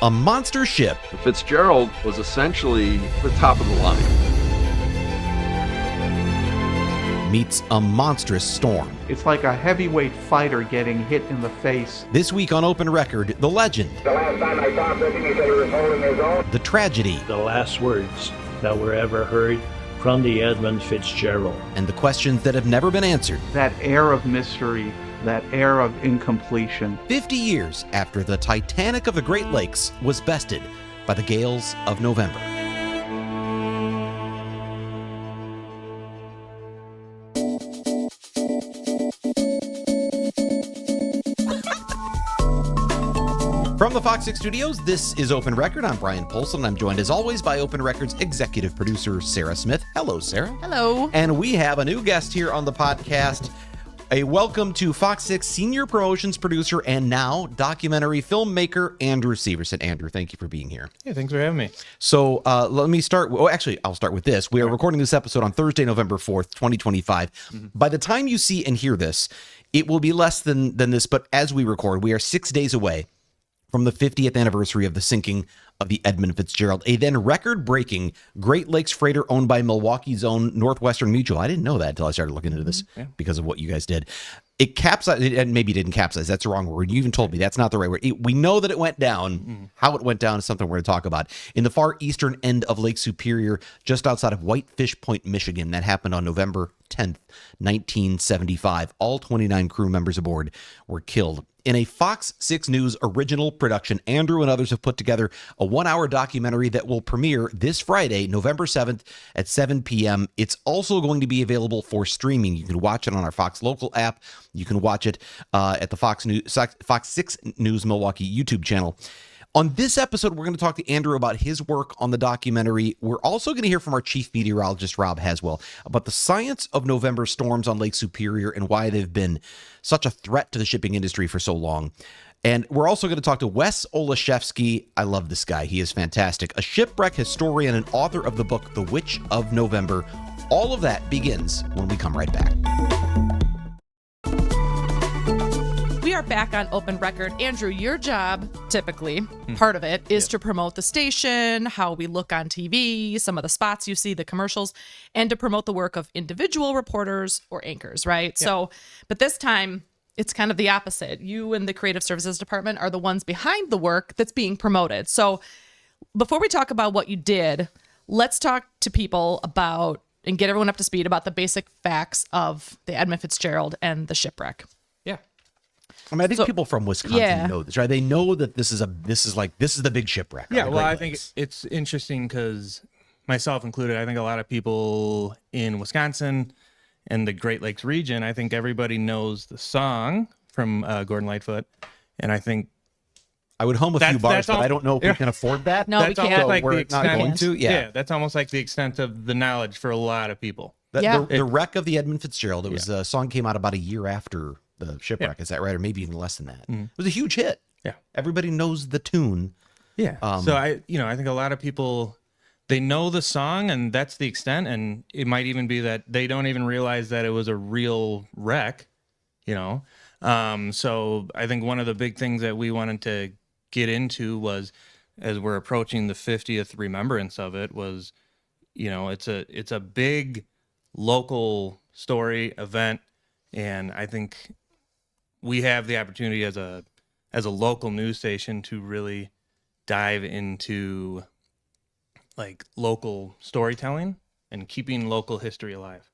A monster ship The Fitzgerald was essentially the top of the line. meets a monstrous storm. It's like a heavyweight fighter getting hit in the face. This week on Open Record, the legend, The last time I talked with him, he said he was holding his own. the tragedy, The last words that were ever heard from the Edmund Fitzgerald. and the questions that have never been answered. That air of mystery, that air of incompletion. 50 years after the Titanic of the Great Lakes was bested by the gales of November. From the FOX6 studios, this is Open Record. I'm Bryan Polcyn, and I'm joined as always by Open Record's executive producer, Sarah Smith. Hello, Sarah. Hello. And we have a new guest here on the podcast. A welcome to FOX6 Senior Promotions Producer and now documentary filmmaker, Andrew Severson. Andrew, thank you for being here. Yeah, thanks for having me. So let me start. Well, actually, I'll start with this. We are recording this episode on Thursday, November 4th, 2025. By the time you see and hear this, it will be less than this. But as we record, we are 6 days away from the 50th anniversary of the sinking of the Edmund Fitzgerald, a then record-breaking Great Lakes freighter owned by Milwaukee's own Northwestern Mutual. I didn't know that until I started looking into this because of what you guys did. It capsized, and maybe it didn't capsize. That's the wrong word. You even told me that's not the right word. We know that it went down. How it went down is something we're going to talk about. In the far eastern end of Lake Superior, just outside of Whitefish Point, Michigan. That happened on November 10th, 1975. All 29 crew members aboard were killed. In a FOX6 News original production, Andrew and others have put together a 1-hour documentary that will premiere this Friday, November 7th at 7 p.m. It's also going to be available for streaming. You can watch it on our Fox Local app. You can watch it at the FOX6 News Milwaukee YouTube channel. On this episode, we're going to talk to Andrew about his work on the documentary. We're also going to hear from our chief meteorologist, Rob Haswell, about the science of November storms on Lake Superior and why they've been such a threat to the shipping industry for so long. And we're also going to talk to Wes Olszewski. I love this guy. He is fantastic. A shipwreck historian and author of the book, The Witch of November. All of that begins when we come right back. We are back on Open Record. Andrew, your job, typically, part of it, is to promote the station, how we look on TV, some of the spots you see, the commercials, and to promote the work of individual reporters or anchors, right? Yeah. So, but this time, it's kind of the opposite. You and the Creative Services Department are the ones behind the work that's being promoted. So before we talk about what you did, let's talk to people about and get everyone up to speed about the basic facts of the Edmund Fitzgerald and the shipwreck. I mean, I think people from Wisconsin know this, right? They know that this is the big shipwreck. Yeah, well, I think it's interesting because myself included, I think a lot of people in Wisconsin and the Great Lakes region, I think everybody knows the song from Gordon Lightfoot, and I think I would hum a few bars, but I don't know if we can afford that. No, we can't. Like we're not going to. Yeah, that's almost like the extent of the knowledge for a lot of people. The wreck of the Edmund Fitzgerald. It was a song came out about a year after the shipwreck. Is that right? Or maybe even less than that. It was a huge hit. Yeah, everybody knows the tune. Yeah. So I think a lot of people, they know the song and that's the extent, and it might even be that they don't even realize that it was a real wreck. So I think one of the big things that we wanted to get into was, as we're approaching the 50th remembrance of it, was, it's a big local story event, and I think we have the opportunity as a local news station to really dive into like local storytelling and keeping local history alive.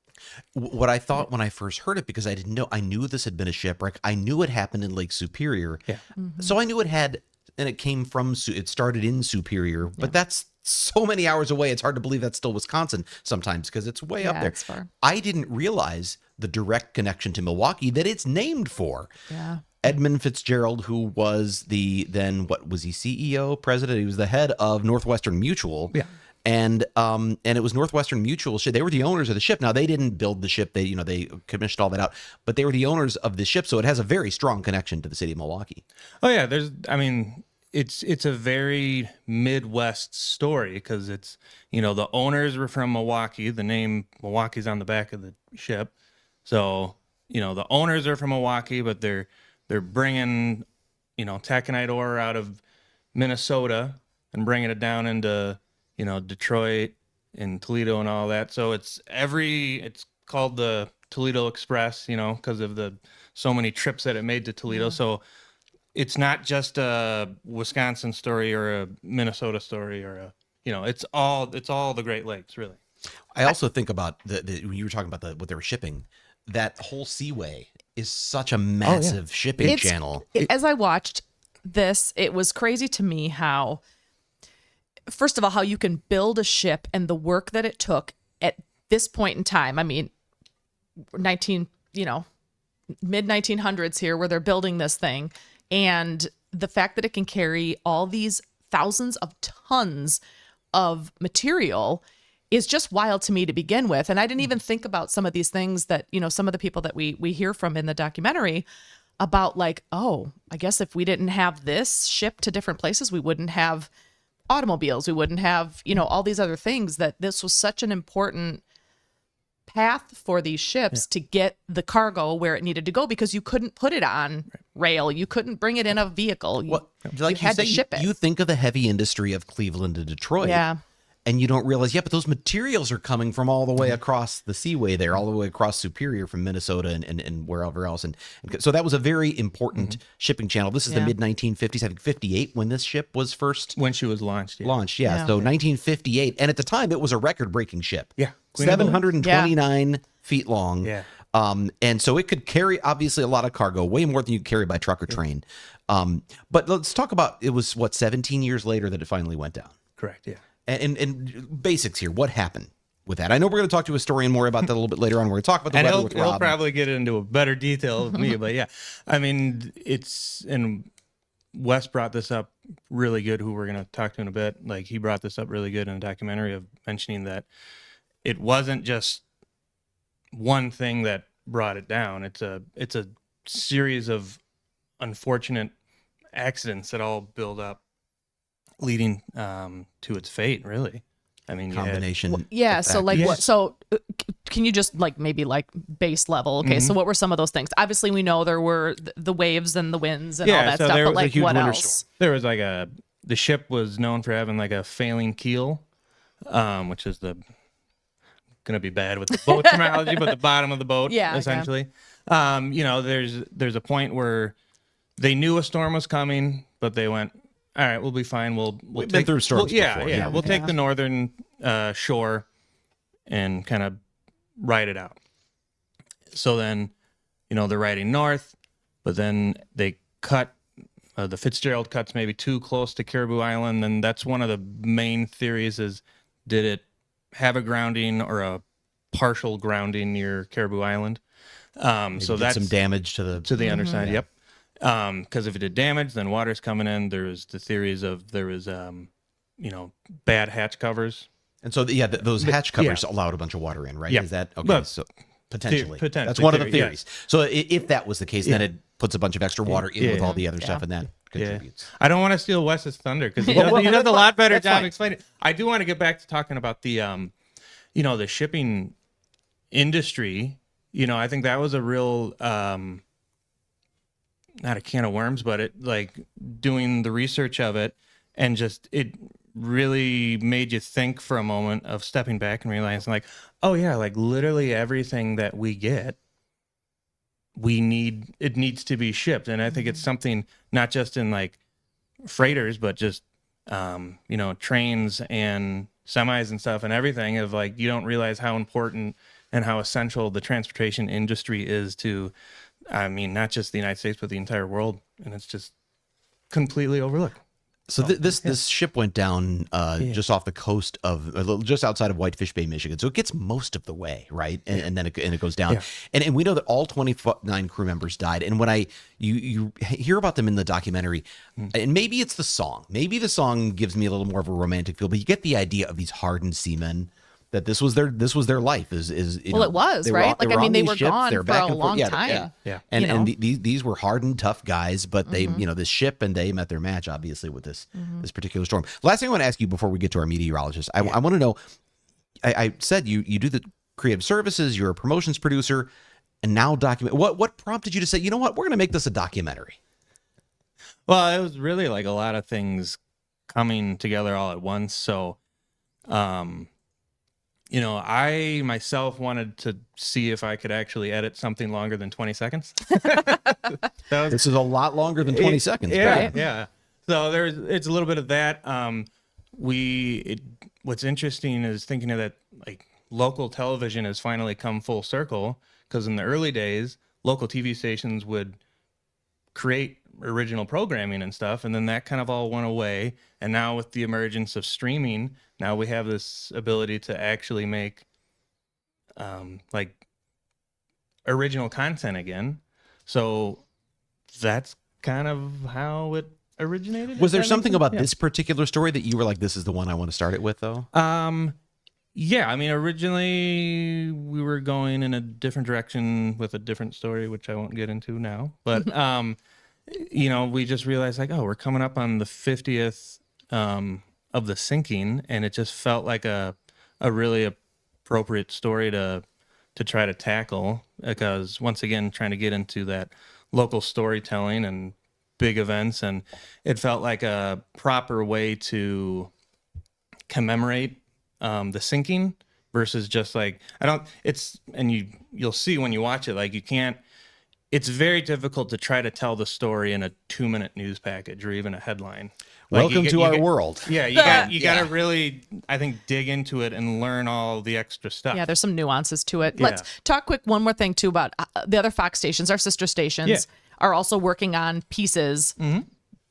What I thought when I first heard it, because I didn't know, I knew this had been a shipwreck. I knew it happened in Lake Superior. Yeah. So I knew it had, and it came from, it started in Superior, but that's so many hours away. It's hard to believe that's still Wisconsin sometimes because it's way up there. It's far. I didn't realize the direct connection to Milwaukee that it's named for. Yeah. Edmund Fitzgerald, who was what was he, CEO, president? He was the head of Northwestern Mutual. Yeah. And it was Northwestern Mutual. They were the owners of the ship. Now, they didn't build the ship. They commissioned all that out, but they were the owners of the ship. So it has a very strong connection to the city of Milwaukee. Oh yeah. It's a very Midwest story because it's, the owners were from Milwaukee. The name Milwaukee's on the back of the ship. So, the owners are from Milwaukee, but they're bringing, taconite ore out of Minnesota and bringing it down into, Detroit and Toledo and all that. So it's called the Toledo Express, because of so many trips that it made to Toledo. So it's not just a Wisconsin story or a Minnesota story or it's all the Great Lakes, really. I also think about when you were talking about what they were shipping, that whole seaway is such a massive shipping channel. As I watched this, it was crazy to me how, first of all, how you can build a ship and the work that it took at this point in time. I mean, mid 1900s here, where they're building this thing, and the fact that it can carry all these thousands of tons of material is just wild to me to begin with. And I didn't even think about some of these things that, some of the people that we hear from in the documentary about, like, oh, I guess if we didn't have this shipped to different places, we wouldn't have automobiles. We wouldn't have, all these other things, that this was such an important path for these ships to get the cargo where it needed to go, because you couldn't put it on rail. You couldn't bring it in a vehicle. You had to ship it. You think of the heavy industry of Cleveland to Detroit. Yeah. And you don't realize, but those materials are coming from all the way across the seaway there, all the way across Superior from Minnesota and wherever else. And so that was a very important shipping channel. This is the mid 1950s, I think 58, when this ship was first when she was launched. So 1958. And at the time, it was a record-breaking ship. Yeah. 729 feet long. Yeah. And so it could carry, obviously, a lot of cargo, way more than you could carry by truck or train. But let's talk about, it was, 17 years later that it finally went down. Correct, yeah. And basics here. What happened with that? I know we're going to talk to a historian more about that a little bit later on. We're going to talk about the weather with Rob. He'll probably get into a better detail with me, but yeah. I mean, and Wes brought this up really good, who we're going to talk to in a bit. Like, he brought this up really good in a documentary of mentioning that it wasn't just one thing that brought it down. It's a series of unfortunate accidents that all build up, leading to its fate, really. I mean, combination. So like what? So can you just maybe base level? Okay, so what were some of those things? Obviously, we know there were the waves and the winds and all that stuff. There but was a huge what winter else? storm. There was the ship was known for having a failing keel, which is going to be bad with the boat terminology, but the bottom of the boat, essentially. There's a point where they knew a storm was coming, but they went, all right, we'll be fine. We've been through storms before. Yeah. We'll take the northern shore and kind of ride it out. So then, they're riding north, but then they cut, the Fitzgerald cuts maybe too close to Caribou Island. And that's one of the main theories is, did it have a grounding or a partial grounding near Caribou Island? So that's some damage to the underside. Yep. Because if it did damage, then water's coming in. There's the theories of there was, bad hatch covers. And so, those hatch covers allowed a bunch of water in, right? Yep. Is that okay? But so potentially, potentially, that's one of the theories. So if that was the case, then it puts a bunch of extra water in with all the other stuff, and that contributes. I don't want to steal Wes's thunder because he does a lot better job explaining. I do want to get back to talking about the, the shipping industry. I think that was a real. Not a can of worms, but it doing the research of it, and just it really made you think for a moment of stepping back and realizing literally everything that we get, it needs to be shipped. And I think it's something not just in freighters, but just trains and semis and stuff and everything of you don't realize how important and how essential the transportation industry is to, not just the United States, but the entire world. And it's just completely overlooked. So this ship went down just off the coast of, just outside of Whitefish Bay, Michigan. So it gets most of the way, right? And then it goes down. Yeah. And we know that all 29 crew members died. And when you hear about them in the documentary, and maybe it's the song. Maybe the song gives me a little more of a romantic feel, but you get the idea of these hardened seamen. That this was their life is it was right. They were gone for a long time. Yeah. And these were hardened, tough guys, but they this ship and they met their match obviously with this particular storm. Last thing I want to ask you before we get to our meteorologist, I want to know. I said you do the creative services. You're a promotions producer, and now document. What prompted you to say, you know what, we're going to make this a documentary? Well, it was really a lot of things coming together all at once. So, you know, I myself wanted to see if I could actually edit something longer than 20 seconds. This is a lot longer than 20 seconds. Yeah, Right. yeah. So it's a little bit of that. What's interesting is thinking of that, like, local television has finally come full circle, because in the early days, local TV stations would create original programming and stuff, and then that kind of all went away. And now with the emergence of streaming, now we have this ability to actually make like original content again. So that's kind of how it originated. Was there something about this particular story that you were like, this is the one I want to start it with, though? Yeah, I mean, originally we were going in a different direction with a different story, which I won't get into now. But, you know, we just realized, like, oh, we're coming up on the 50th of the sinking, and it just felt like a really appropriate story to try to tackle, because, once again, trying to get into that local storytelling and big events, and it felt like a proper way to commemorate the sinking versus just like, you'll see when you watch it, like, you can't, it's very difficult to try to tell the story in a 2-minute news package or even a headline. Like, Welcome to our world. Yeah, you got to really, I think, dig into it and learn all the extra stuff. Yeah, there's some nuances to it. Yeah. Let's talk quick one more thing too about the other Fox stations. Our sister stations are also working on pieces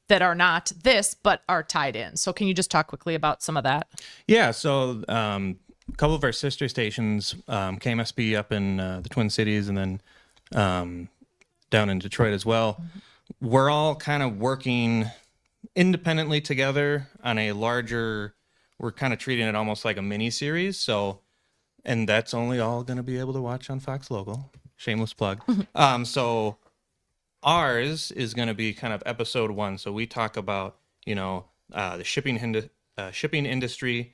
that are not this, but are tied in. So can you just talk quickly about some of that? Yeah, so a couple of our sister stations, KMSB up in the Twin Cities, and then down in Detroit as well, we're all kind of working independently together on a larger, we're kind of treating it almost like a mini series. So, and that's only all going to be able to watch on Fox Local. Shameless plug. So ours is going to be kind of episode 1. So we talk about, you know, the shipping industry,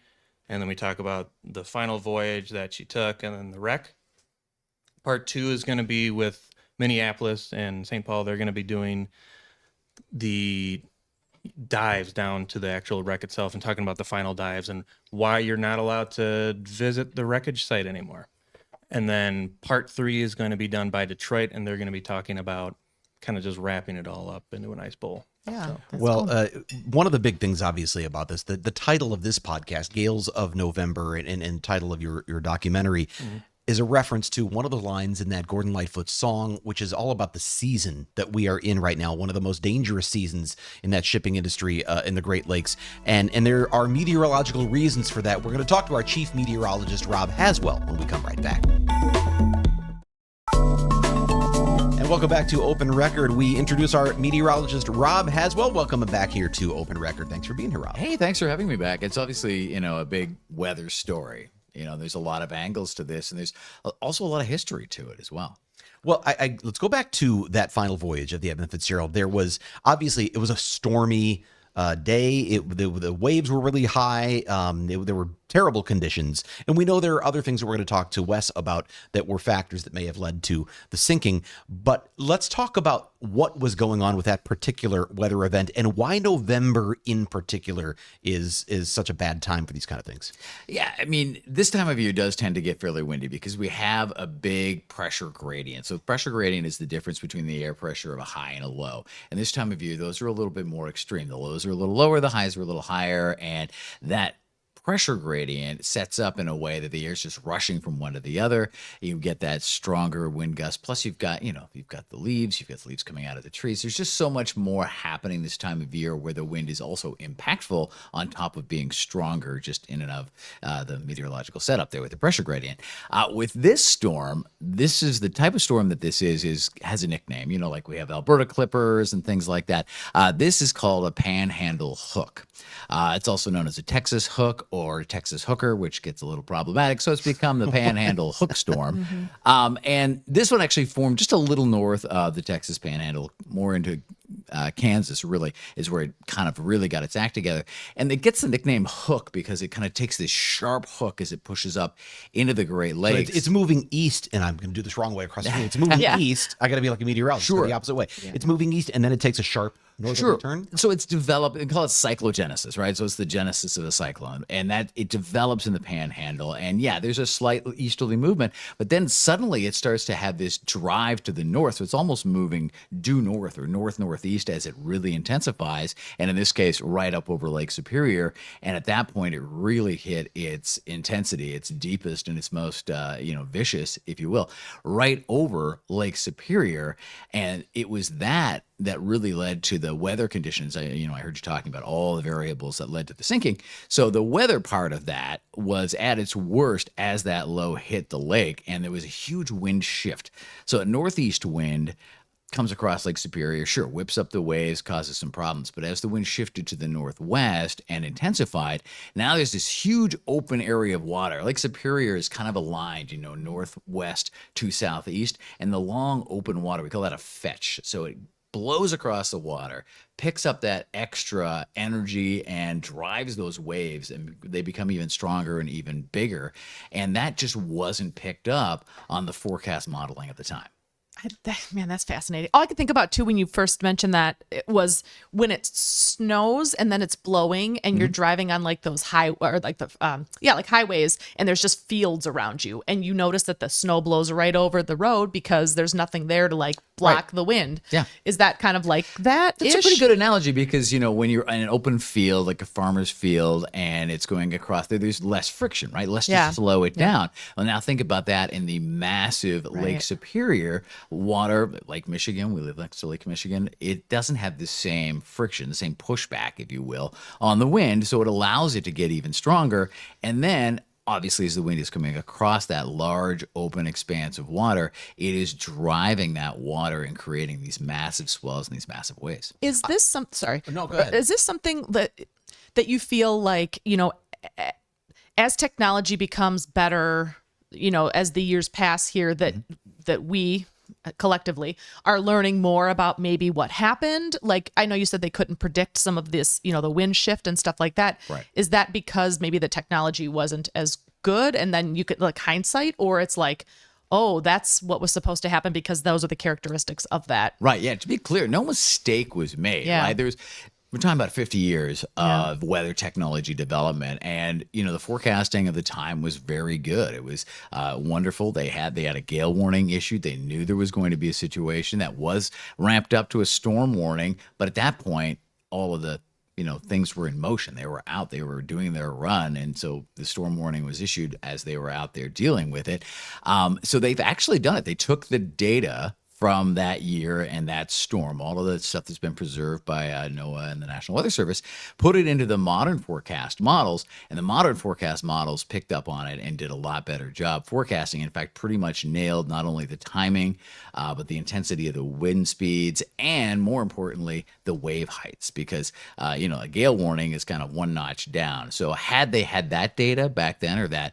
and then we talk about the final voyage that she took, and then the wreck. Part 2 is going to be with Minneapolis and St. Paul. They're going to be doing the dives down to the actual wreck itself and talking about the final dives and why you're not allowed to visit the wreckage site anymore. And then part 3 is going to be done by Detroit, and they're going to be talking about kind of just wrapping it all up into a nice bowl. Yeah. Well, one of the big things, obviously, about this, the title of this podcast, Gales of November, and title of your documentary, is a reference to one of the lines in that Gordon Lightfoot song, which is all about the season that we are in right now, one of the most dangerous seasons in that shipping industry in the Great Lakes. And there are meteorological reasons for that. We're going to talk to our chief meteorologist, Rob Haswell, when we come right back. Welcome back to Open Record. We introduce our meteorologist, Rob Haswell. Welcome back here to Open Record. Thanks for being here, Rob. Hey, thanks for having me back. It's obviously, a big weather story. There's a lot of angles to this, and there's also a lot of history to it as well. Well, let's go back to that final voyage of the Edmund Fitzgerald. There was, obviously, it was a stormy day. The waves were really high. There were terrible conditions. And we know there are other things that we're going to talk to Wes about that were factors that may have led to the sinking. But let's talk about what was going on with that particular weather event and why November in particular is such a bad time for these kind of things. Yeah, I mean, this time of year does tend to get fairly windy because we have a big pressure gradient. So pressure gradient is the difference between the air pressure of a high and a low. And this time of year, those are a little bit more extreme. The lows are a little lower, the highs are a little higher, and that pressure gradient sets up in a way that the air is just rushing from one to the other. You get that stronger wind gust. Plus, you've got the leaves. You've got the leaves coming out of the trees. There's just so much more happening this time of year where the wind is also impactful on top of being stronger just in and of the meteorological setup there with the pressure gradient. With this storm, this is the type of storm that this has a nickname. Like we have Alberta clippers and things like that. This is called a panhandle hook. It's also known as a Texas hook or Texas hooker, which gets a little problematic. So it's become the Panhandle Hook Storm. And this one actually formed just a little north of the Texas Panhandle, more into Kansas really is where it kind of really got its act together. And it gets the nickname Hook because it kind of takes this sharp hook as it pushes up into the Great So Lakes. it's moving east, and I'm going to do this wrong way across the screen. It's moving Yeah. east. I got to be like a meteorologist, Sure. go the opposite way. It's moving east, and then it takes a sharp northerly turn. So it's developed, they call it cyclogenesis, right? So it's the genesis of a cyclone, and that it develops in the panhandle. And yeah, there's a slight easterly movement, but then suddenly it starts to have this drive to the north. So it's almost moving due north or north-northeast as it really intensifies. And in this case, right up over Lake Superior. And at that point, it really hit its intensity, its deepest and its most, vicious, if you will, right over Lake Superior. And it was that really led to the weather conditions. I heard you talking about all the variables that led to the sinking. So the weather part of that was at its worst as that low hit the lake, and there was a huge wind shift. So a northeast wind comes across Lake Superior, sure, whips up the waves, causes some problems. But as the wind shifted to the northwest and intensified, now there's this huge open area of water. Lake Superior is kind of aligned, northwest to southeast, and the long open water, we call that a fetch. So it blows across the water, picks up that extra energy and drives those waves, and they become even stronger and even bigger. And that just wasn't picked up on the forecast modeling at the time. Man, that's fascinating. All I could think about too when you first mentioned that it was when it snows and then it's blowing and you're driving on like those highways, and there's just fields around you, and you notice that the snow blows right over the road because there's nothing there to like block the wind. Yeah. Is that kind of like that? It's a pretty good analogy because, when you're in an open field, like a farmer's field, and it's going across there's less friction, right? Let's just slow it down. Well, now think about that in the massive Lake Superior water, Lake Michigan. We live next to Lake Michigan. It doesn't have the same friction, the same pushback, if you will, on the wind. So it allows it to get even stronger. And then obviously, as the wind is coming across that large open expanse of water, it is driving that water and creating these massive swells and these massive waves. Is this some? Sorry, No, go ahead. Is this something that you feel like as technology becomes better, as the years pass here, that we collectively are learning more about maybe what happened? Like, I know you said they couldn't predict some of this, the wind shift and stuff like that. Right. Is that because maybe the technology wasn't as good, and then you could like hindsight, or it's like, oh, that's what was supposed to happen because those are the characteristics of that? Right. Yeah. To be clear, no mistake was made. Yeah. Right. We're talking about 50 years of weather technology development, and the forecasting of the time was very good. It was wonderful. They had a gale warning issued. They knew there was going to be a situation that was ramped up to a storm warning, but at that point, all of the things were in motion. They were out. They were doing their run, and so the storm warning was issued as they were out there dealing with it. So they've actually done it. They took the data from that year and that storm, all of the stuff that's been preserved by NOAA and the National Weather Service, put it into the modern forecast models, and the modern forecast models picked up on it and did a lot better job forecasting. In fact, pretty much nailed not only the timing, but the intensity of the wind speeds, and more importantly, the wave heights, because, a gale warning is kind of one notch down. So had they had that data back then, or that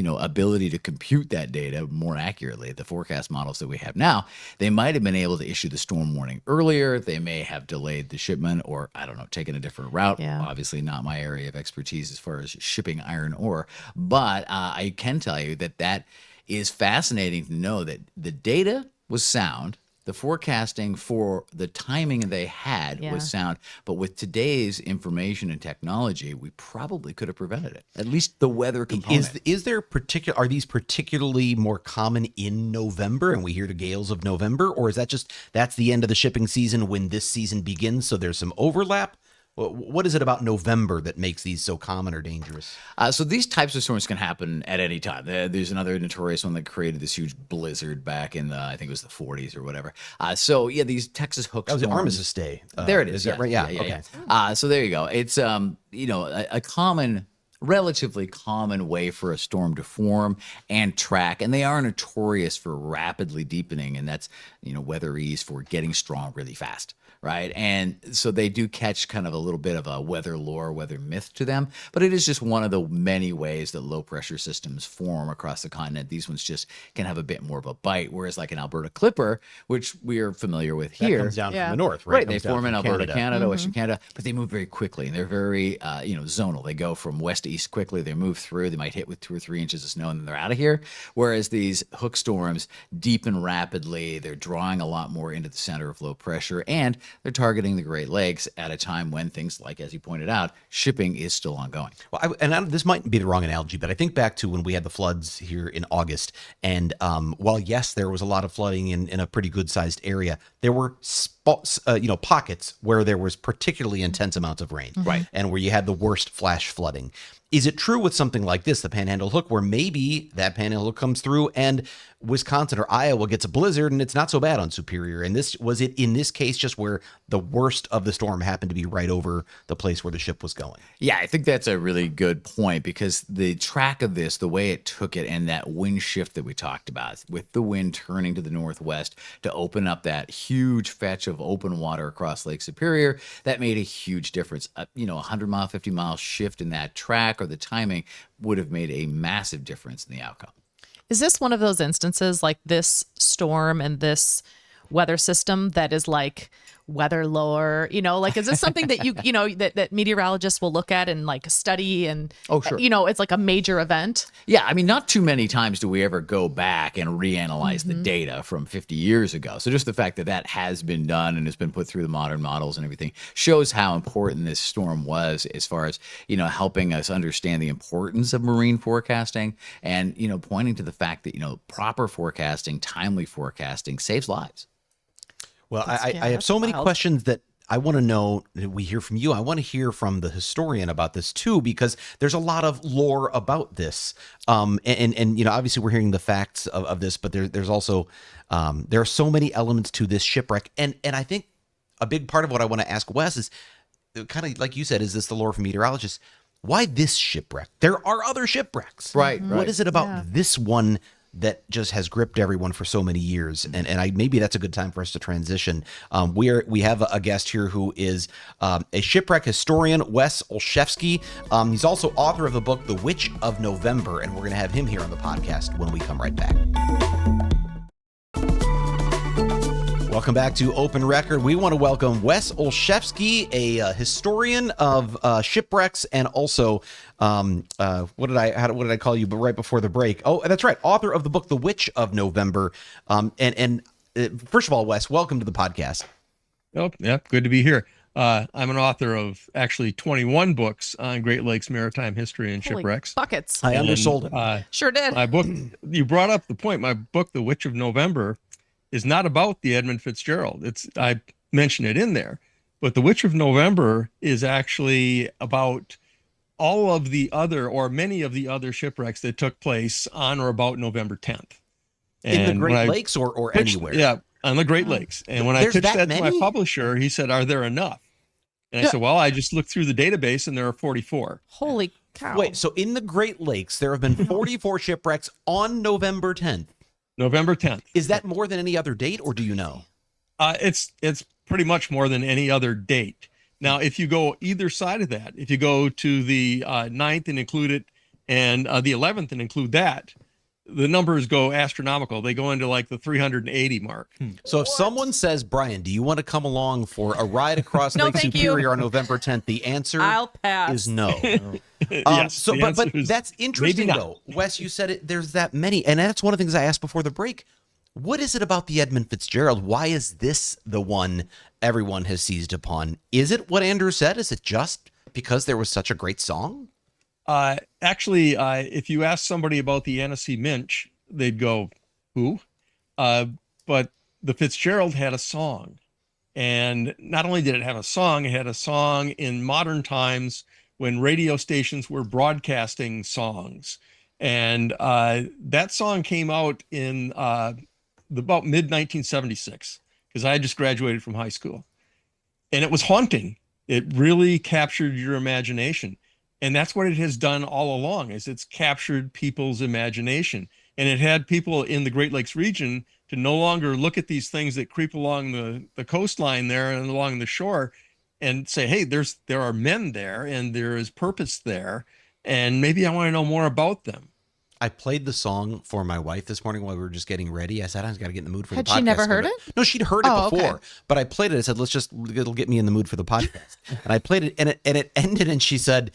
ability to compute that data more accurately, the forecast models that we have now, they might have been able to issue the storm warning earlier. They may have delayed the shipment, or, I don't know, taken a different route. Yeah. Obviously not my area of expertise as far as shipping iron ore, but I can tell you that is fascinating to know that the data was sound. The forecasting for the timing they had was sound, but with today's information and technology, we probably could have prevented it. At least the weather component. Are these particularly more common in November, and we hear the gales of November, or is that's the end of the shipping season when this season begins, so there's some overlap? What is it about November that makes these so common or dangerous? So these types of storms can happen at any time. There's another notorious one that created this huge blizzard back in I think it was the 40s or whatever. These Texas hook storms. That was the Armistice Day. There it is. Is that right? Yeah. Okay. So there you go. It's a relatively common way for a storm to form and track, and they are notorious for rapidly deepening, and that's weather ease for getting strong really fast. right? And so they do catch kind of a little bit of a weather lore, weather myth to them, but it is just one of the many ways that low pressure systems form across the continent. These ones just can have a bit more of a bite, whereas like an Alberta Clipper, which we are familiar with That here, comes down Yeah. from the north, right? right? They Comes down form in from Alberta, Canada, Mm-hmm. Western Canada, but they move very quickly, and they're very, zonal. They go from west to east quickly. They move through. They might hit with 2 or 3 inches of snow, and then they're out of here. Whereas these hook storms deepen rapidly. They're drawing a lot more into the center of low pressure, and they're targeting the Great Lakes at a time when things like, as you pointed out, shipping is still ongoing. Well, this might be the wrong analogy, but I think back to when we had the floods here in August, and while yes, there was a lot of flooding in a pretty good sized area, there were pockets where there was particularly intense amounts of rain, Right. and where you had the worst flash flooding. Is it true with something like this, the Panhandle Hook, where maybe that Panhandle Hook comes through and Wisconsin or Iowa gets a blizzard and it's not so bad on Superior? And was it in this case just where the worst of the storm happened to be right over the place where the ship was going? Yeah, I think that's a really good point, because the track of this, the way it took it, and that wind shift that we talked about, with the wind turning to the northwest to open up that huge fetch of open water across Lake Superior, that made a huge difference. 100-mile, 50-mile shift in that track or the timing would have made a massive difference in the outcome. Is this one of those instances, like this storm and this weather system, that is like weather lore? Like, is this something that that meteorologists will look at and like study, and Oh, sure. It's like a major event? Yeah, I mean, not too many times do we ever go back and reanalyze the data from 50 years ago. So just the fact that that has been done and has been put through the modern models and everything shows how important this storm was, as far as, helping us understand the importance of marine forecasting, and, pointing to the fact that, proper forecasting, timely forecasting saves lives. Well, I have so many questions that I want to know. We hear from you. I want to hear from the historian about this too, because there's a lot of lore about this. And obviously we're hearing the facts of this, but there's also there are so many elements to this shipwreck. And I think a big part of what I want to ask Wes is kind of like you said, is this the lore from meteorologists? Why this shipwreck? There are other shipwrecks. Right. What is it about this one that just has gripped everyone for so many years? And maybe that's a good time for us to transition. We have a guest here who is a shipwreck historian, Wes Olszewski. He's also author of the book, The Witch of November, and we're going to have him here on the podcast when we come right back. Welcome back to Open Record. We want to welcome Wes Olszewski, a historian of shipwrecks, and also what did I call you? But right before the break, oh, that's right, author of the book The Witch of November. First of all, Wes, welcome to the podcast. Oh, yeah, good to be here. I'm an author of actually 21 books on Great Lakes maritime history and Holy shipwrecks. buckets. I undersold it. Sure did. My book, you brought up the point. My book, The Witch of November, is not about the Edmund Fitzgerald. I mention it in there, but The Witch of November is actually about all of the other, or many of the other shipwrecks that took place on or about November 10th. In the Great Lakes or anywhere? Yeah, on the Great Lakes. And when I There's pitched that that to my many? publisher, he said, "Are there enough?" And I said, "Well, I just looked through the database and there are 44. Holy cow. Wait, so in the Great Lakes, there have been 44 shipwrecks on November 10th. November 10th. Is that more than any other date, or do you know? It's pretty much more than any other date. Now, if you go either side of that, if you go to the 9th and include it, and the 11th and include that, the numbers go astronomical. They go into like the 380 mark. So if someone says, Brian, do you want to come along for a ride across No, Lake thank Superior you. on November 10th, the answer I'll pass. is no. Yes, the But answer is that's interesting, maybe though. Wes, you said it. There's that many. And that's one of the things I asked before the break. What is it about the Edmund Fitzgerald? Why is this the one everyone has seized upon? Is it what Andrew said? Is it just because there was such a great song? Actually, if you ask somebody about the Annecy Minch, they'd go, who? But the Fitzgerald had a song. And not only did it have a song, it had a song in modern times when radio stations were broadcasting songs. And that song came out in about mid-1976, because I had just graduated from high school. And it was haunting. It really captured your imagination. And that's what it has done all along, is it's captured people's imagination. And it had people in the Great Lakes region to no longer look at these things that creep along the coastline there and along the shore and say, hey, there are men there and there is purpose there, and maybe I want to know more about them. I played the song for my wife this morning while we were just getting ready. I said, I got to get in the mood for the podcast. Had she never heard it? No, she'd heard it before, okay. but I played it. I said, it'll get me in the mood for the podcast. And I played it, and it ended, and she said,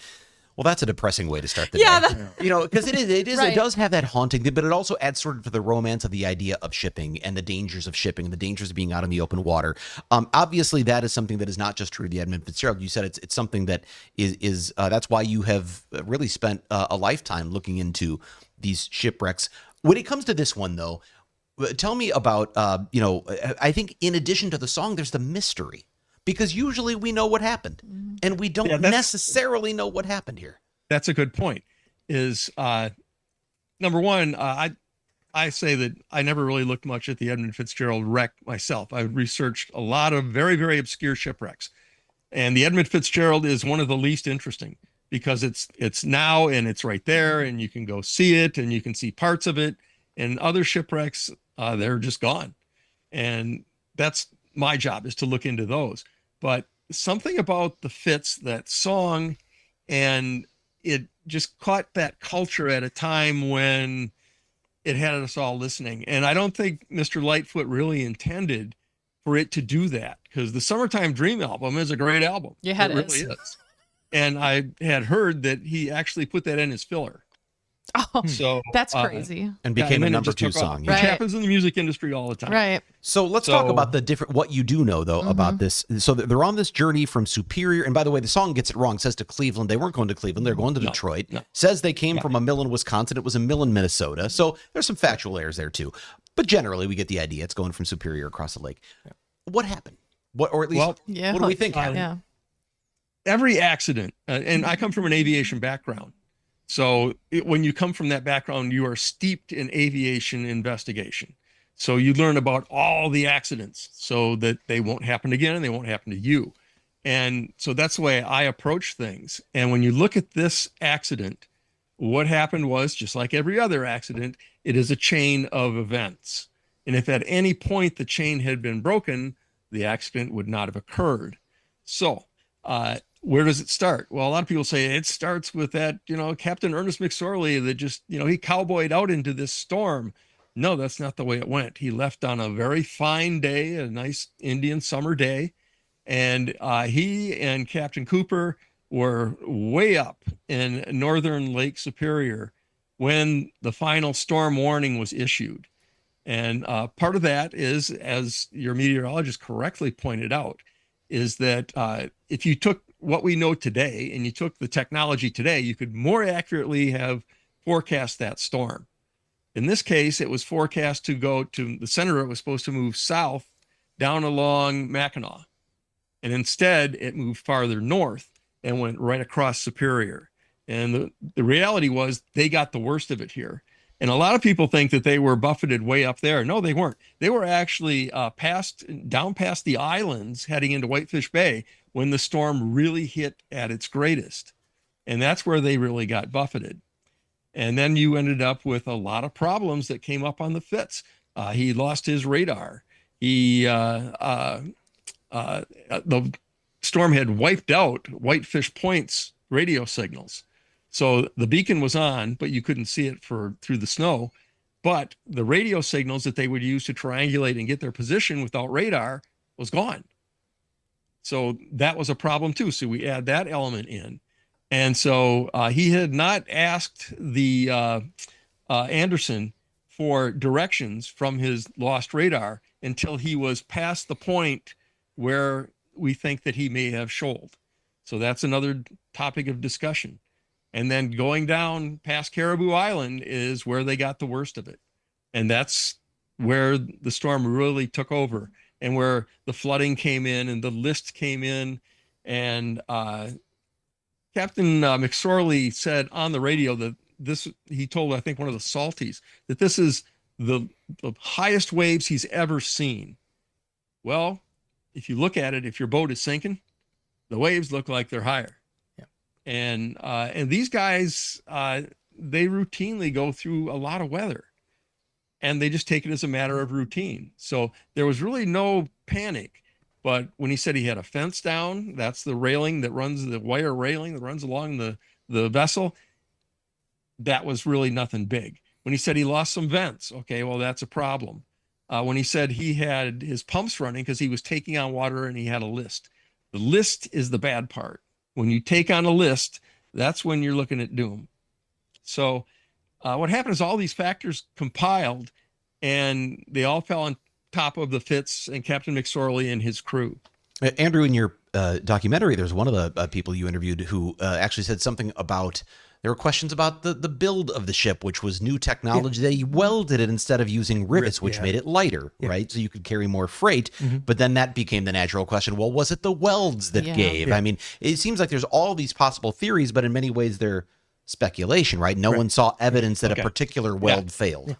well, that's a depressing way to start the day. Because it does have that haunting thing, but it also adds sort of to the romance of the idea of shipping and the dangers of shipping and the dangers of being out in the open water. Obviously, that is something that is not just true to the Edmund Fitzgerald. You said it's something that is that's why you have really spent a lifetime looking into these shipwrecks. When it comes to this one, though, tell me about, I think in addition to the song, there's the mystery. Because usually we know what happened, and we don't necessarily know what happened here. That's a good point. Number one, I say that I never really looked much at the Edmund Fitzgerald wreck myself. I researched a lot of very, very obscure shipwrecks, and the Edmund Fitzgerald is one of the least interesting because it's now and it's right there, and you can go see it, and you can see parts of it. And other shipwrecks, they're just gone, and that's my job, is to look into those. But something about the Fitz, that song, and it just caught that culture at a time when it had us all listening. And I don't think Mr. Lightfoot really intended for it to do that, because the Summertime Dream album is a great album. Yeah, it really is. And I had heard that he actually put that in his filler. Oh, so that's crazy. And became a number 2 song. Which happens in the music industry all the time. Right. So let's talk about what you do know, though, about this. So they're on this journey from Superior. And by the way, the song gets it wrong. It says to Cleveland. They weren't going to Cleveland. They're going to Detroit. Says they came from a mill in Wisconsin. It was a mill in Minnesota. So there's some factual errors there, too. But generally, we get the idea. It's going from Superior across the lake. What happened? Or at least, what do we think happened? Every accident, and I come from an aviation background. So when you come from that background, you are steeped in aviation investigation. So you learn about all the accidents so that they won't happen again and they won't happen to you. And so that's the way I approach things. And when you look at this accident, what happened was, just like every other accident, it is a chain of events. And if at any point the chain had been broken, the accident would not have occurred. So, where does it start? Well, a lot of people say it starts with that, Captain Ernest McSorley that just, he cowboyed out into this storm. No, that's not the way it went. He left on a very fine day, a nice Indian summer day. And he and Captain Cooper were way up in northern Lake Superior when the final storm warning was issued. And part of that is, as your meteorologist correctly pointed out, is that if you took what we know today and you took the technology today, you could more accurately have forecast that storm. In this case, it was forecast to go to the center. It was supposed to move south down along Mackinac. And instead, it moved farther north and went right across Superior. And the reality was they got the worst of it here. And a lot of people think that they were buffeted way up there. No, they weren't. They were actually down past the islands heading into Whitefish Bay when the storm really hit at its greatest. And that's where they really got buffeted. And then you ended up with a lot of problems that came up on the Fitz. He lost his radar. The storm had wiped out Whitefish Point's radio signals. So the beacon was on, but you couldn't see it through the snow. But the radio signals that they would use to triangulate and get their position without radar was gone. So that was a problem too. So we add that element in. And so he had not asked the Anderson for directions from his lost radar until he was past the point where we think that he may have shoaled. So that's another topic of discussion. And then going down past Caribou Island is where they got the worst of it. And that's where the storm really took over and where the flooding came in and the list came in. And Captain McSorley said on the radio that he told, I think, one of the Salties, that this is the highest waves he's ever seen. Well, if you look at it, if your boat is sinking, the waves look like they're higher. And these guys, they routinely go through a lot of weather. and they just take it as a matter of routine. So there was really no panic. But when he said he had a fence down, that's the railing that runs, the wire railing that runs along the vessel, that was really nothing big. When he said he lost some vents, okay, well, that's a problem. When he said he had his pumps running because he was taking on water and he had a list. The list is the bad part. When you take on a list, that's when you're looking at doom. So what happened is all these factors compiled and they all fell on top of the Fitz and Captain McSorley and his crew. Andrew, in your documentary, there's one of the people you interviewed who actually said something about, there were questions about the build of the ship, which was new technology. They welded it instead of using rivets, which made it lighter, right? So you could carry more freight. But then that became the natural question. Well, was it the welds that gave? I mean, it seems like there's all these possible theories, but in many ways they're speculation, right? No one saw evidence that a particular weld failed.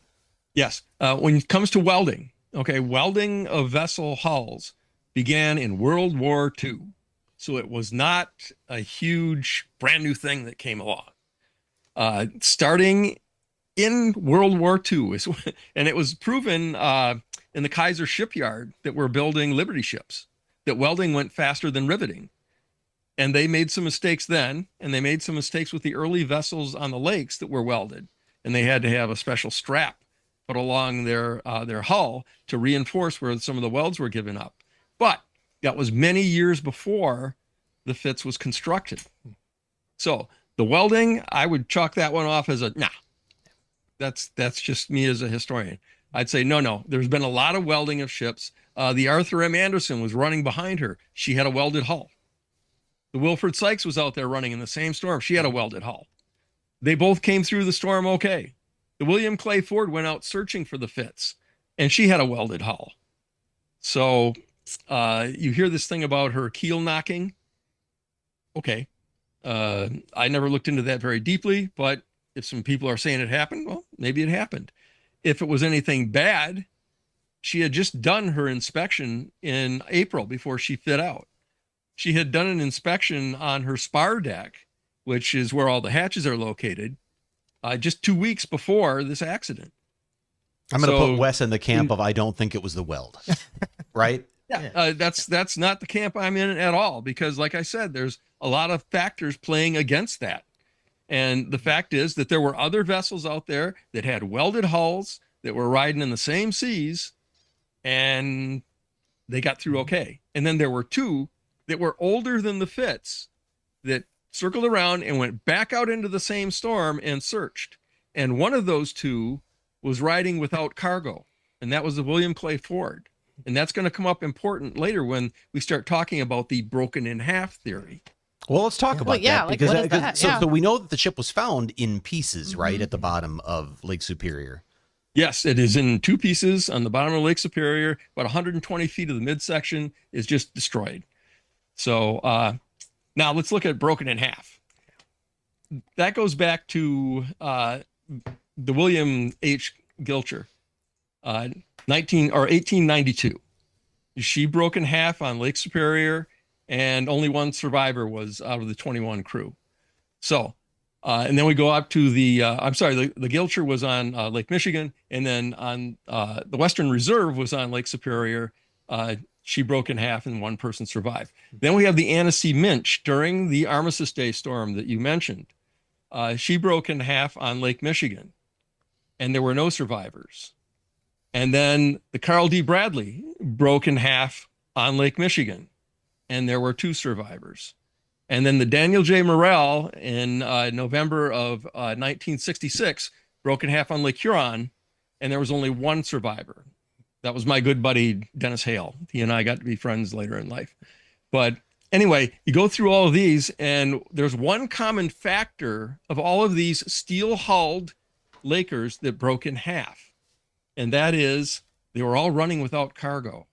Yes. When it comes to welding, okay, welding of vessel hulls began in World War II. So it was not a huge brand new thing that came along. Starting in World War II, and it was proven in the Kaiser shipyard that were building Liberty ships, that welding went faster than riveting. And they made some mistakes then, and they made some mistakes with the early vessels on the lakes that were welded. And they had to have a special strap put along their hull to reinforce where some of the welds were given up. But that was many years before the Fitz was constructed. So the welding, I would chalk that one off as a, nah, that's just me as a historian. I'd say, no, there's been a lot of welding of ships. The Arthur M. Anderson was running behind her. She had a welded hull. The Wilfred Sykes was out there running in the same storm. She had a welded hull. They both came through the storm okay. The William Clay Ford went out searching for the Fitz, and she had a welded hull. So you hear this thing about her keel knocking. Okay. I never looked into that very deeply, but if some people are saying it happened, well, maybe it happened. If it was anything bad, she had just done her inspection in April before she fit out. She had done an inspection on her spar deck, which is where all the hatches are located, just 2 weeks before this accident. I'm going to put Wes in the camp of I don't think it was the weld, right? Yeah, that's not the camp I'm in at all, because like I said, there's a lot of factors playing against that. And the fact is that there were other vessels out there that had welded hulls that were riding in the same seas, and they got through okay. And then there were two that were older than the Fitz that circled around and went back out into the same storm and searched. And one of those two was riding without cargo, and that was the William Clay Ford. And that's going to come up important later when we start talking about the broken in half theory. Well, let's talk about that. Like, because what is that? So we know that the ship was found in pieces, right, at the bottom of Lake Superior. Yes, it is in two pieces on the bottom of Lake Superior. About 120 feet of the midsection is just destroyed. So now let's look at broken in half. That goes back to the William H. Gilcher, 1892. She broke in half on Lake Superior, and only one survivor was out of the 21 crew. So, and then we go up to the Gilcher was on Lake Michigan, and then on the Western Reserve was on Lake Superior. She broke in half and one person survived. Then we have the Annecy Minch during the Armistice Day storm that you mentioned. She broke in half on Lake Michigan, and there were no survivors. And then the Carl D. Bradley broke in half on Lake Michigan, and there were two survivors. And then the Daniel J. Morrell in November of 1966 broke in half on Lake Huron, and there was only one survivor. That was my good buddy, Dennis Hale. He and I got to be friends later in life. But anyway, you go through all of these, and there's one common factor of all of these steel-hulled Lakers that broke in half. And that is they were all running without cargo.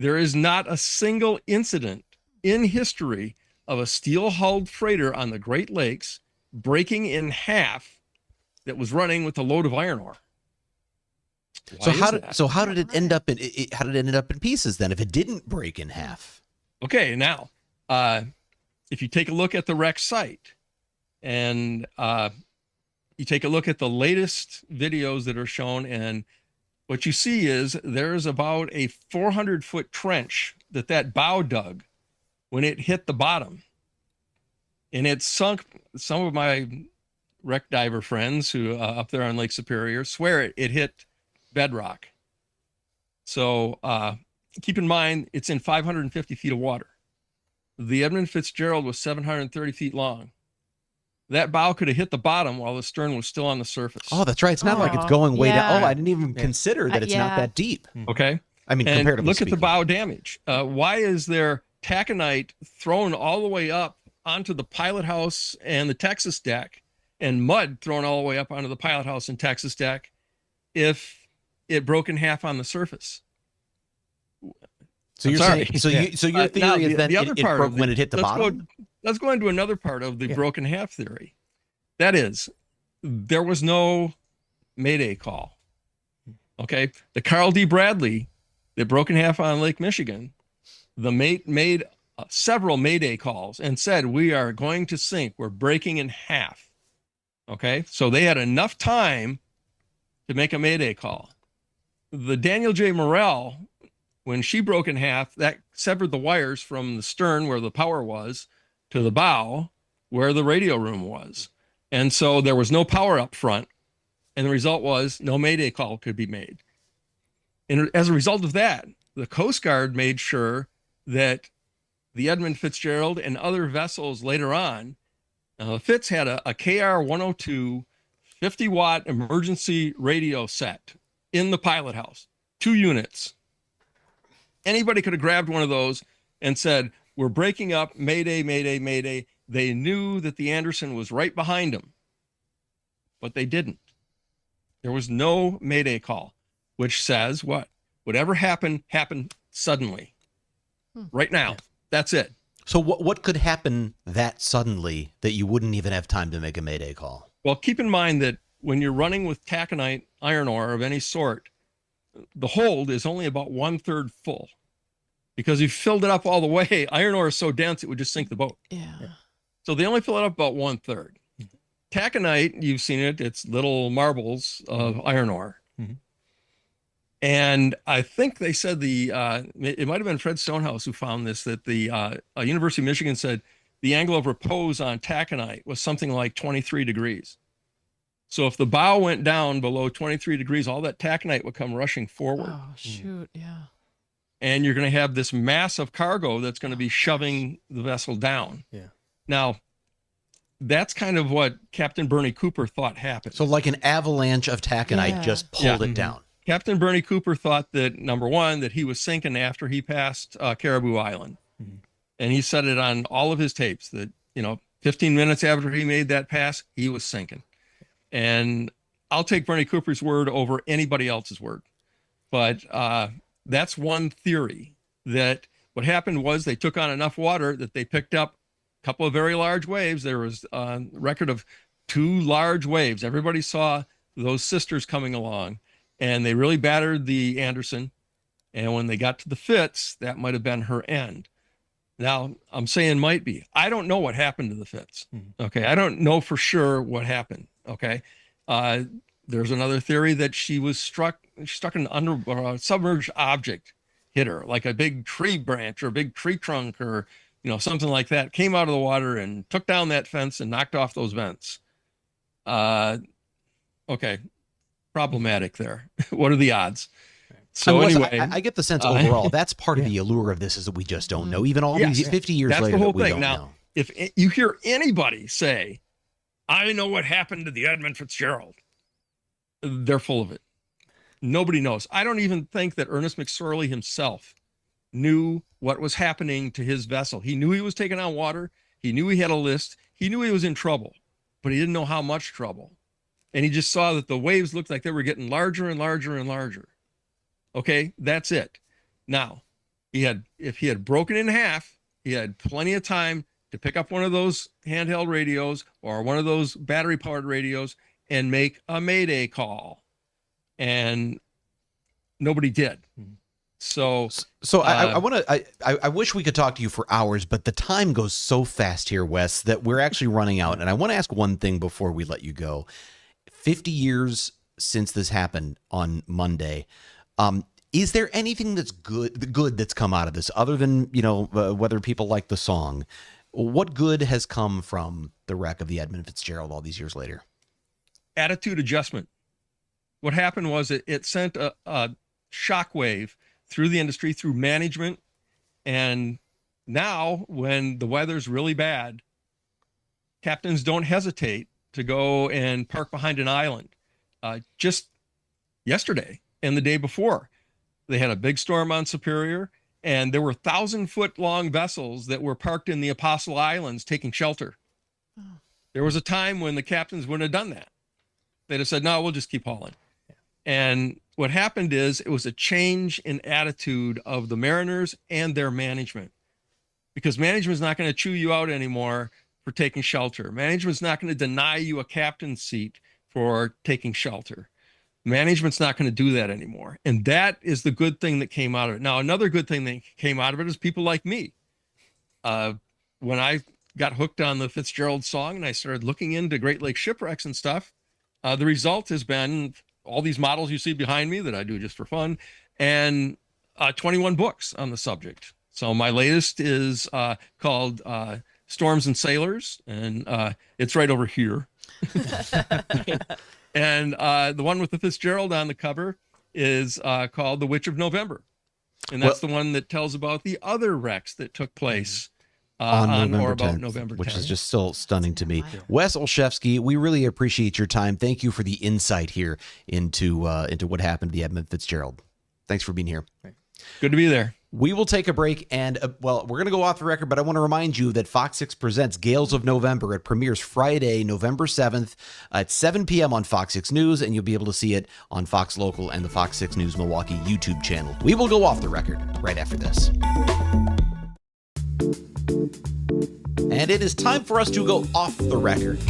There is not a single incident in history of a steel-hulled freighter on the Great Lakes breaking in half that was running with a load of iron ore. So how did it end up in pieces then if it didn't break in half? Okay, now if you take a look at the wreck site, and you take a look at the latest videos that are shown, and what you see is there's about a 400-foot trench that bow dug when it hit the bottom. And it sunk. Some of my wreck diver friends who up there on Lake Superior swear it hit bedrock. So keep in mind, it's in 550 feet of water. The Edmund Fitzgerald was 730 feet long. That bow could have hit the bottom while the stern was still on the surface. Oh, that's right. It's not like it's going way down. Oh, I didn't even consider that it's not that deep. Okay. I mean, and comparatively look speaking. at the bow damage. Why is there taconite thrown all the way up onto the pilot house and the Texas deck, and mud thrown all the way up onto the pilot house and Texas deck if it broke in half on the surface? So you're saying, so your theory is that it broke when it hit the bottom? Let's go into another part of the broken half theory. That is, there was no Mayday call. Okay. The Carl D. Bradley that broke in half on Lake Michigan, the mate made several Mayday calls and said, we are going to sink. We're breaking in half. Okay. So they had enough time to make a Mayday call. The Daniel J. Morrell, when she broke in half, that severed the wires from the stern where the power was to the bow where the radio room was. And so there was no power up front. And the result was no Mayday call could be made. And as a result of that, the Coast Guard made sure that the Edmund Fitzgerald and other vessels later on, Fitz had a KR-102 50-watt emergency radio set in the pilot house, 2 units. Anybody could have grabbed one of those and said, we're breaking up, Mayday, Mayday, Mayday. They knew that the Anderson was right behind them, but they didn't. There was no Mayday call, which says what? Whatever happened suddenly, right now. That's it. So what could happen that suddenly that you wouldn't even have time to make a Mayday call? Well, keep in mind that when you're running with taconite iron ore of any sort, the hold is only about 1/3 full, because if you filled it up all the way, iron ore is so dense it would just sink the boat. Yeah. So they only fill it up about 1/3. Taconite, you've seen it, it's little marbles of iron ore. And I think they said it might have been Fred Stonehouse who found this, that the University of Michigan said the angle of repose on taconite was something like 23 degrees. So if the bow went down below 23 degrees, all that taconite would come rushing forward. Oh, shoot. Yeah. And you're going to have this mass of cargo that's going to be shoving the vessel down. Yeah. Now, that's kind of what Captain Bernie Cooper thought happened. So like an avalanche of taconite just pulled it down. Captain Bernie Cooper thought that, number one, that he was sinking after he passed Caribou Island. And he said it on all of his tapes that, 15 minutes after he made that pass, he was sinking. And I'll take Bernie Cooper's word over anybody else's word. But that's one theory, that what happened was they took on enough water that they picked up a couple of very large waves. There was a record of 2 large waves. Everybody saw those sisters coming along, and they really battered the Anderson. And when they got to the Fitz, that might have been her end. Now, I'm saying might be. I don't know what happened to the Fitz. Okay. I don't know for sure what happened. Okay. There's another theory that she was struck an submerged object hit her, like a big tree branch or a big tree trunk or, something like that, came out of the water and took down that fence and knocked off those vents. Okay. Problematic there. What are the odds? So anyway, I get the sense overall that's part of the allure of this, is that we just don't know. Even all these 50 years that's later, the whole we thing. don't Now, know. if you hear anybody say, "I know what happened to the Edmund Fitzgerald," they're full of it. Nobody knows. I don't even think that Ernest McSorley himself knew what was happening to his vessel. He knew he was taking on water. He knew he had a list. He knew he was in trouble, but he didn't know how much trouble. And he just saw that the waves looked like they were getting larger and larger and larger. Okay, that's it. Now, if he had broken in half, he had plenty of time to pick up one of those handheld radios or one of those battery-powered radios and make a Mayday call. And nobody did. So I wish we could talk to you for hours, but the time goes so fast here, Wes, that we're actually running out. And I want to ask one thing before we let you go. 50 years since this happened on Monday. Is there anything that's good that's come out of this, other than, whether people like the song? What good has come from the wreck of the Edmund Fitzgerald all these years later? Attitude adjustment. What happened was it sent a shockwave through the industry, through management. And now when the weather's really bad, captains don't hesitate to go and park behind an island. Just yesterday and the day before, they had a big storm on Superior, and there were 1,000-foot long vessels that were parked in the Apostle Islands taking shelter. Oh. There was a time when the captains wouldn't have done that. They'd have said, no, we'll just keep hauling. Yeah. And what happened is it was a change in attitude of the mariners and their management, because management's not going to chew you out anymore for taking shelter. Management's not going to deny you a captain's seat for taking shelter. Management's not going to do that anymore. And that is the good thing that came out of it. Now, another good thing that came out of it is people like me. When I got hooked on the Fitzgerald song and I started looking into Great Lakes shipwrecks and stuff, the result has been all these models you see behind me that I do just for fun, and 21 books on the subject. So my latest is called Storms and Sailors, and it's right over here. And the one with the Fitzgerald on the cover is called The Witch of November. And that's the one that tells about the other wrecks that took place on or about 10th, November 10th. which is just still stunning to me. Wes Olszewski, we really appreciate your time. Thank you for the insight here into what happened to the Edmund Fitzgerald. Thanks for being here. Good to be there. We will take a break, and we're going to go off the record, but I want to remind you that Fox 6 presents Gales of November. It premieres Friday, November 7th at 7 p.m. on Fox 6 News, and you'll be able to see it on Fox Local and the Fox 6 News Milwaukee YouTube channel. We will go off the record right after this. And it is time for us to go off the record.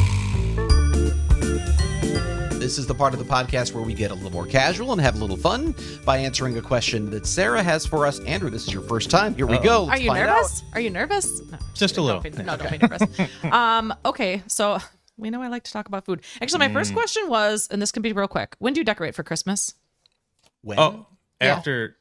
This is the part of the podcast where we get a little more casual and have a little fun by answering a question that Sarah has for us. Andrew, this is your first time. Here we go. Are you nervous? Are you nervous? No, just a little. Don't be nervous. Okay, so we know I like to talk about food. Actually, my first question was, and this can be real quick, when do you decorate for Christmas? When? Oh, after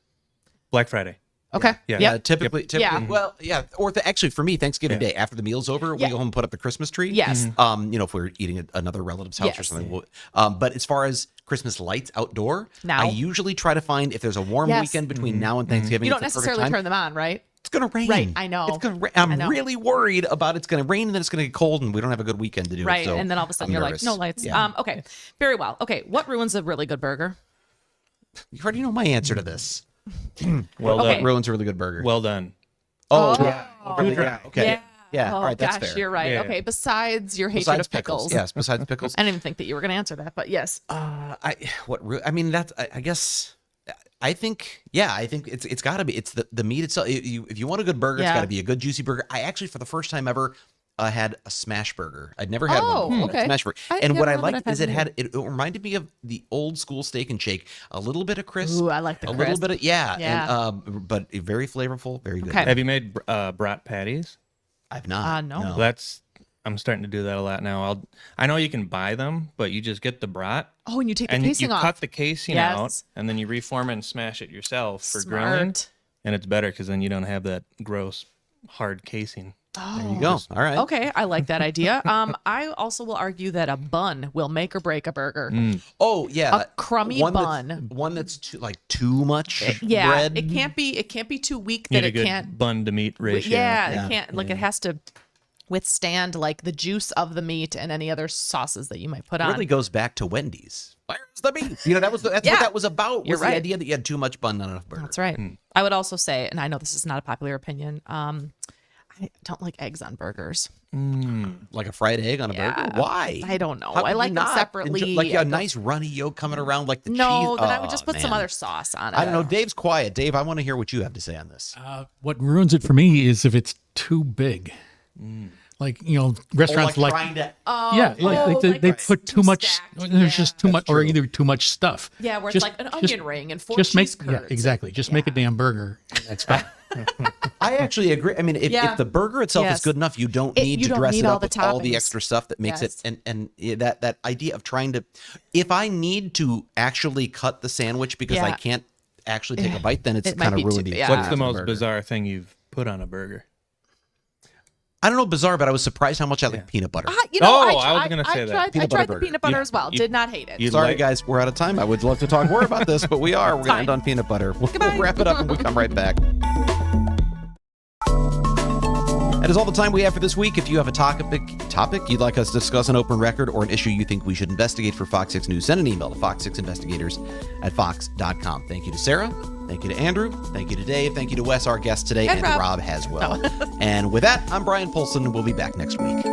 Black Friday. Okay. Yeah. Typically. Yeah. Well, yeah. Or actually, for me, Thanksgiving Day after the meal's over, we go home and put up the Christmas tree. Yes. If we're eating at another relative's house or something. But as far as Christmas lights outdoor, I usually try to find if there's a warm weekend between now and Thanksgiving. You don't necessarily turn them on, right? It's gonna rain. Right. I know. It's gonna. I'm really worried about it's gonna rain and then it's gonna get cold and we don't have a good weekend to do it. Right. So and then all of a sudden you're nervous. like, no lights. Yeah. Okay. Very well. Okay. What ruins a really good burger? You already know my answer to this. Well Okay. done. Ruins a really good burger. Well done. Yeah. Okay. Yeah. All right. That's Gosh, fair. you're right. Yeah. Okay. Besides your hatred Besides of pickles. Yes. Besides pickles. I didn't even think that you were going to answer that, but yes. I guess. I think it's got to be. It's the meat itself. If you want a good burger, it's got to be a good juicy burger. I actually, for the first time ever, had a smash burger. I'd never had one before. Okay. Smash burger. And what I liked is it reminded me of the old school Steak and Shake. A little bit of crisp. Ooh, I like the a crisp. little bit of and, but very flavorful, very good. Okay. Have you made brat patties? I've not. No. I'm starting to do that a lot now. I know you can buy them, but you just get the brat. Oh, and you take the and casing you off. cut the casing out, and then you reform it and smash it yourself for grilling. And it's better because then you don't have that gross, hard casing. Oh. There you go. All right. Okay, I like that idea. I also will argue that a bun will make or break a burger. Oh yeah, A crummy bun. One that's too much Yeah, bread. it can't be too weak You that need a it good can't. bun to meat ratio. Yeah, it can't. Like it has to withstand like the juice of the meat and any other sauces that you might put It on. really goes back to Wendy's. Where's the meat? That's what that was about. You're Was right. the idea that you had too much bun, not enough burger. That's right. I would also say, and I know this is not a popular opinion, I don't like eggs on burgers. Like a fried egg on a burger? Why? I don't know. How I would like you them not separately. like a nice runny yolk coming around like the cheese. No, then I would just Oh, put some man. other sauce on it. I don't know. Dave's quiet. Dave, I want to hear what you have to say on this. What ruins it for me is if it's too big. Like, restaurants like trying to. they put too much. stacked. There's just too much, or true. either too much stuff. Yeah, where Just- it's like an just- onion ring and four Just cheese make curds. exactly. Just make a damn burger. And that's fine. I actually agree. I mean, if the burger itself is good enough, you don't need to dress it up with all the extra stuff that makes it. And that idea of trying to, if I need to actually cut the sandwich because I can't actually take a bite, then it's kind of ruined the. What's the most bizarre thing you've put on a burger? I don't know, bizarre, but I was surprised how much I like peanut butter. I was going to say that. I tried the peanut butter as well. Did not hate it. Sorry, guys, we're out of time. I would love to talk more about this, but we are. We're going to end on peanut butter. We'll wrap it up and we'll come right back. That is all the time we have for this week. If you have a topic you'd like us to discuss on Open Record or an issue you think we should investigate for Fox 6 News, send an email to fox6investigators@fox.com. Thank you to Sarah. Thank you to Andrew. Thank you to Dave. Thank you to Wes, our guest today, and to Rob Haswell. And with that, I'm Bryan Polcyn. We'll be back next week.